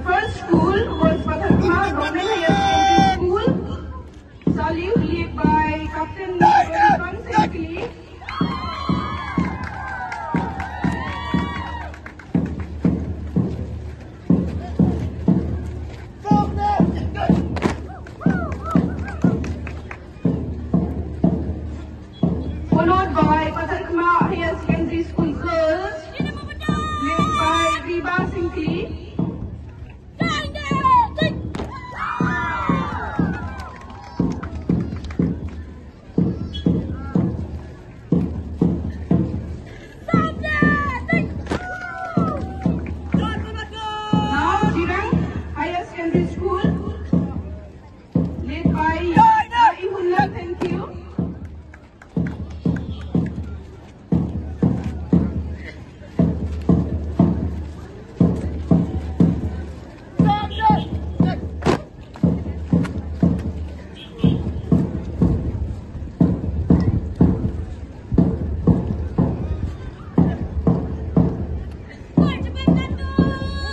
first school was Patharkma Government Higher Secondary School. Salute led by Captain Ron Senkli. Followed by Patharkma Higher Secondary School Girls, led by Reba Sinkli. Now Jirang Higher Secondary School, led by Ihullah. Thank you.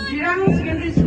Jirang Secondary School.